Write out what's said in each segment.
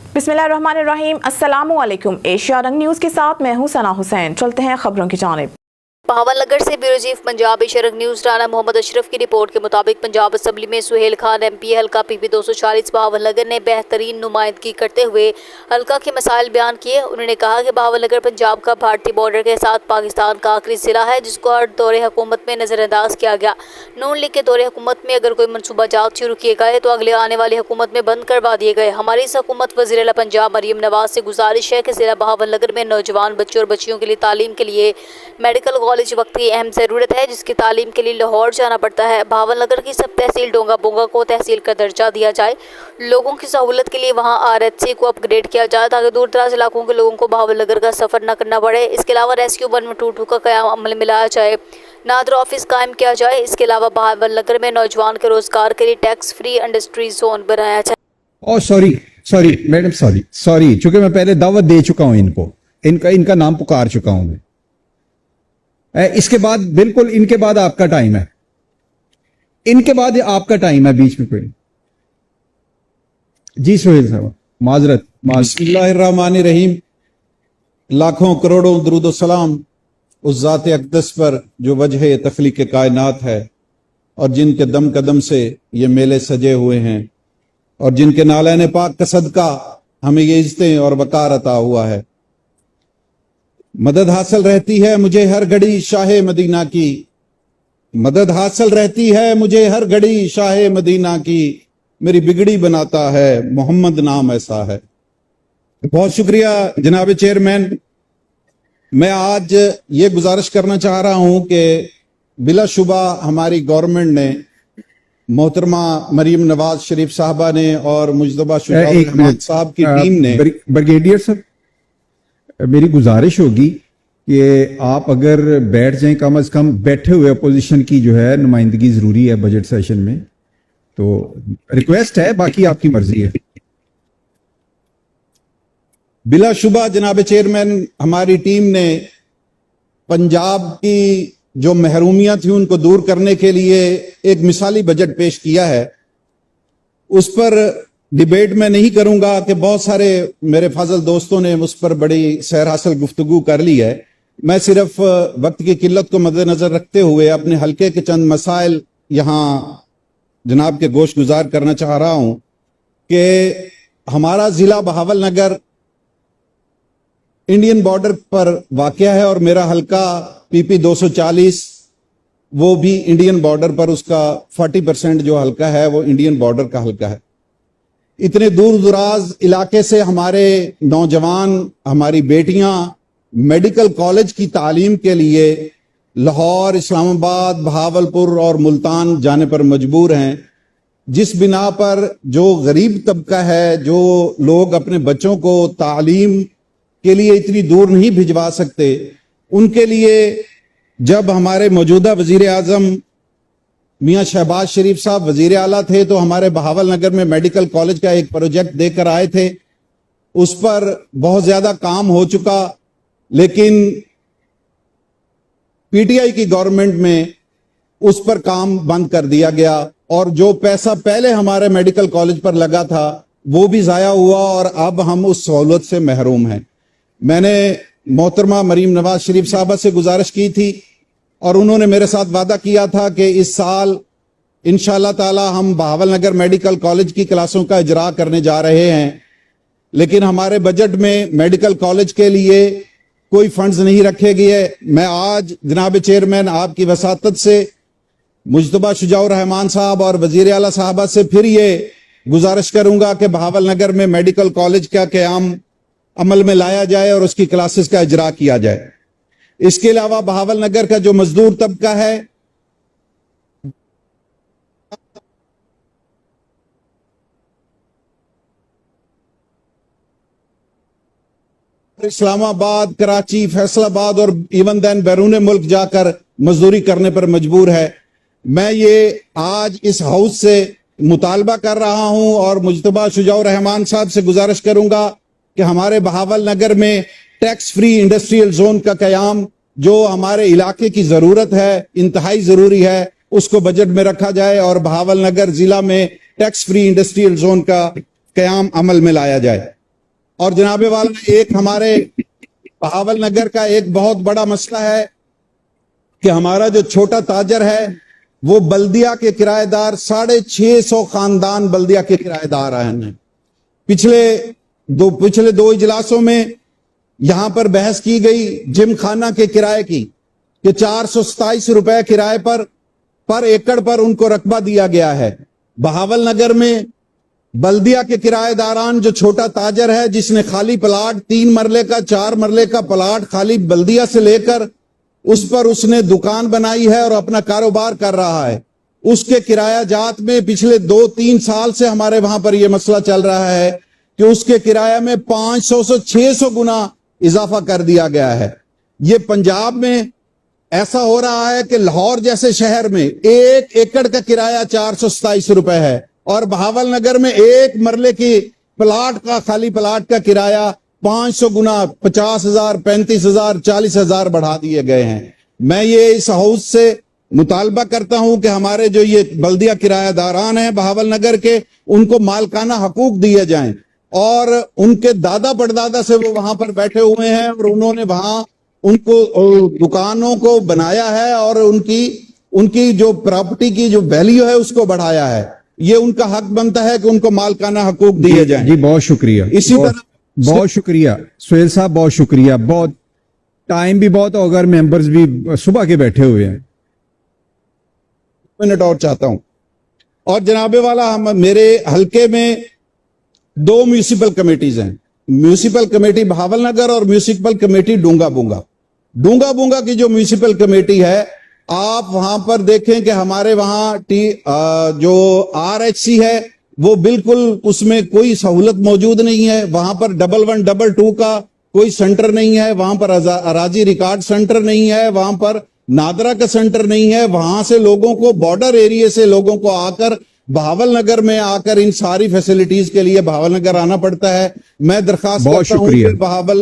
बिस्मिल्लाहिर्रहमानिर्रहीम। अस्सलामुअलैकुम। एशिया रंग न्यूज़ के साथ मैं हूं सना हुसैन। चलते हैं खबरों की जानिब। बहावलनगर से ब्यूरो चीफ पंजाब एशिया रंग न्यूज़ राना मोहम्मद अशरफ की रिपोर्ट के मुताबिक पंजाब असम्बली में सुहेल खान MP हल्का PP 240 बहावलनगर ने बेहतरीन नुमाइंदगी करते हुए हल्का के मसाइल बयान किए। उन्होंने कहा कि बहावलनगर पंजाब का भारतीय बॉर्डर के साथ पाकिस्तान का आखिरी जिला है, जिसको हर दौरे हुकूमत में नज़रअंदाज किया गया। नून लीग के दौरे हुकूमत में अगर कोई मनसूबा जात शुरू किए गए तो अगले आने वाली हुकूमत में बंद करवा दिए गए। हमारी इस हुकूमत वज़ीर आला पंजाब मरीम नवाज से गुजारिश है कि जिला बहावलनगर में नौजवान बच्चों और बच्चियों के लिए तालीम के लिए मेडिकल कॉलेज वक्ती अहम ज़रूरत है, जिसकी तालीम के लिए लाहौर जाना पड़ता है। बहावलनगर की सब तहसील डोंगा बोंगा को तहसील का दर्जा दिया जाए। लोगों की सहूलत के लिए वहाँ RHC को अपग्रेड किया जाए ताकि दूर दराज इलाकों के लोगों को बहावलनगर का सफ़र न करना पड़े। इसके अलावा रेस्क्यू 122 का क़याम अमल में लाया जाए, नादर ऑफिस कायम किया जाए। इसके अलावा बहावलनगर में नौजवान के रोज़गार के लिए टैक्स फ्री इंडस्ट्री जोन बनाया जाए। सॉरी मैडम, सॉरी चूंकि मैं पहले दावत दे चुका हूं इनका नाम पुकार चुका हूं मैं। इसके बाद बिल्कुल इनके बाद आपका टाइम है, बीच में कोई। जी सोहेल साहब, माजरत। बिस्मिल्लाहिर्रहमानिर्रहीम। लाखों करोड़ों दरूद सलाम उस ज़ात अक़दस पर जो वजह तख्लीक़ कायनात है और जिनके दम कदम से ये मेले सजे हुए हैं और जिनके नालैन पाक का सदका हमें ये इज़्ज़तें और वक़ार अता हुआ है। मदद हासिल रहती है मुझे हर घड़ी शाह मदीना की, मदद हासिल रहती है मुझे हर घड़ी शाह मदीना की, मेरी बिगड़ी बनाता है मोहम्मद नाम ऐसा है। बहुत शुक्रिया जनाब चेयरमैन। मैं आज ये गुजारिश करना चाह रहा हूं कि बिलाशुबा हमारी गवर्नमेंट ने, मोहतरमा मरीम नवाज शरीफ साहबा ने और मुजतबा शुजाउर साहब की टीम ने। ब्रिगेडियर साहब, मेरी गुजारिश होगी कि आप अगर बैठ जाएं, कम से कम बैठे हुए अपोजिशन की जो है नुमाइंदगी जरूरी है बजट सेशन में, तो रिक्वेस्ट है, बाकी आपकी मर्जी है। बिलाशुबा जनाब चेयरमैन, हमारी टीम ने पंजाब की जो महरूमियां थी उनको दूर करने के लिए एक मिसाली बजट पेश किया है। उस पर डिबेट में नहीं करूंगा कि बहुत सारे मेरे फाजल दोस्तों ने उस पर बड़ी सैर हासिल गुफ्तगू कर ली है। मैं सिर्फ वक्त की किल्लत को मद्देनजर रखते हुए अपने हल्के के चंद मसाइल यहाँ जनाब के गोश गुजार करना चाह रहा हूं कि हमारा जिला बहावलनगर इंडियन बॉर्डर पर वाक़या है और मेरा हल्का PP 240 वो भी इंडियन बॉर्डर पर, उसका 40% जो हल्का है वो इंडियन बॉर्डर का हल्का है। इतने दूर दराज इलाके से हमारे नौजवान, हमारी बेटियां मेडिकल कॉलेज की तालीम के लिए लाहौर, इस्लामाबाद, बहावलपुर और मुल्तान जाने पर मजबूर हैं, जिस बिना पर जो गरीब तबका है, जो लोग अपने बच्चों को तालीम के लिए इतनी दूर नहीं भिजवा सकते, उनके लिए जब हमारे मौजूदा वजीर आजम मियाँ शहबाज शरीफ साहब वजीर आला थे तो हमारे बहावलनगर में मेडिकल कॉलेज का एक प्रोजेक्ट देकर आए थे। उस पर बहुत ज्यादा काम हो चुका, लेकिन PTI की गवर्नमेंट में उस पर काम बंद कर दिया गया और जो पैसा पहले हमारे मेडिकल कॉलेज पर लगा था वो भी जाया हुआ और अब हम उस सहूलत से महरूम हैं। मैंने मोहतरमा मरीम नवाज शरीफ साहबा से गुजारिश की थी और उन्होंने मेरे साथ वादा किया था कि इस साल इंशाअल्लाह ताला हम बहावलनगर मेडिकल कॉलेज की क्लासों का इजरा करने जा रहे हैं, लेकिन हमारे बजट में मेडिकल कॉलेज के लिए कोई फंड्स नहीं रखे गए। मैं आज जनाब चेयरमैन आपकी वसातत से मुजतबा शुजाउर रहमान साहब और वजीर आला साहबा से फिर ये गुजारिश करूंगा कि बहावलनगर में मेडिकल कॉलेज का क़याम अमल में लाया जाए और उसकी क्लासेस का इजरा किया जाए। इसके अलावा बहावलनगर का जो मजदूर तबका है, इस्लामाबाद, कराची, फैसलाबाद और इवन देन बैरून मुल्क जाकर मजदूरी करने पर मजबूर है। मैं ये आज इस हाउस से मुतालबा कर रहा हूं और मुजतबा शुजाउर रहमान साहब से गुजारिश करूंगा कि हमारे बहावलनगर में टैक्स फ्री इंडस्ट्रियल जोन का क़याम जो हमारे इलाके की जरूरत है, इंतहाई जरूरी है, उसको बजट में रखा जाए और बहावलनगर जिला में टैक्स फ्री इंडस्ट्रियल जोन का क़याम अमल में लाया जाए। اور جناب والا ایک ہمارے بہاول نگر کا ایک بہت بڑا مسئلہ ہے کہ ہمارا جو چھوٹا تاجر ہے وہ بلدیہ کے کرایہ دار 650 خاندان بلدیہ کے کرایہ دار ہیں. پچھلے دو اجلاسوں میں یہاں پر بحث کی گئی جم خانہ کے کرائے کی کہ 427 روپے کرائے پر ایکڑ پر ان کو رقبہ دیا گیا ہے. بہاول نگر میں بلدیہ کے کرایہ داران جو چھوٹا تاجر ہے جس نے خالی پلاٹ 3 مرلے کا 4 مرلے کا پلاٹ خالی بلدیہ سے لے کر اس پر اس نے دکان بنائی ہے اور اپنا کاروبار کر رہا ہے, اس کے کرایہ جات میں پچھلے 2-3 سال سے ہمارے وہاں پر یہ مسئلہ چل رہا ہے کہ اس کے کرایہ میں 500 سے 600 گنا اضافہ کر دیا گیا ہے. یہ پنجاب میں ایسا ہو رہا ہے کہ لاہور جیسے شہر میں 1 ایکڑ کا کرایہ 427 روپے ہے اور بہاول نگر میں 1 مرلے کی پلاٹ کا خالی پلاٹ کا کرایہ 500 گنا 50,000 35,000 40,000 بڑھا دیے گئے ہیں. میں یہ اس ہاؤس سے مطالبہ کرتا ہوں کہ ہمارے جو یہ بلدیہ کرایہ داران ہیں بہاول نگر کے ان کو مالکانہ حقوق دیے جائیں اور ان کے دادا پردادا سے وہ وہاں پر بیٹھے ہوئے ہیں اور انہوں نے وہاں ان کو دکانوں کو بنایا ہے اور ان کی جو پراپرٹی کی جو ویلیو ہے اس کو بڑھایا ہے. یہ ان کا حق بنتا ہے کہ ان کو مالکانہ حقوق دیے جائیں. جی بہت شکریہ. اسی طرح بہت شکریہ سہیل صاحب, بہت شکریہ. بہت ٹائم بھی بہت اگر ممبرز بھی صبح کے بیٹھے ہوئے ہیں. منٹ اور چاہتا ہوں. اور جناب والا میرے حلقے میں 2 میونسپل کمیٹیز ہیں, میونسپل کمیٹی بہاول نگر اور میونسپل کمیٹی ڈونگا بونگا. ڈونگا بونگا کی جو میونسپل کمیٹی ہے آپ وہاں پر دیکھیں کہ ہمارے وہاں جو RHC ہے وہ بالکل اس میں کوئی سہولت موجود نہیں ہے. وہاں پر 1122 کا کوئی سنٹر نہیں ہے, وہاں پر اراضی ریکارڈ سنٹر نہیں ہے, وہاں پر نادرا کا سنٹر نہیں ہے. وہاں سے لوگوں کو بارڈر ایریا سے لوگوں کو آ کر بہاول نگر میں آ کر ان ساری فیسلٹیز کے لیے بہاول نگر آنا پڑتا ہے. میں درخواست کرتا ہوں کہ بہاول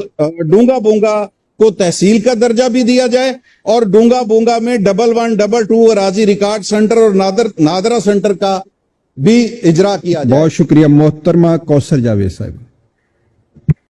ڈونگا بونگا کو تحصیل کا درجہ بھی دیا جائے اور ڈونگا بونگا میں 1122 اراضی ریکارڈ سنٹر اور نادرا سنٹر کا بھی اجرا کیا جائے. بہت شکریہ محترمہ کوثر جاوید صاحب.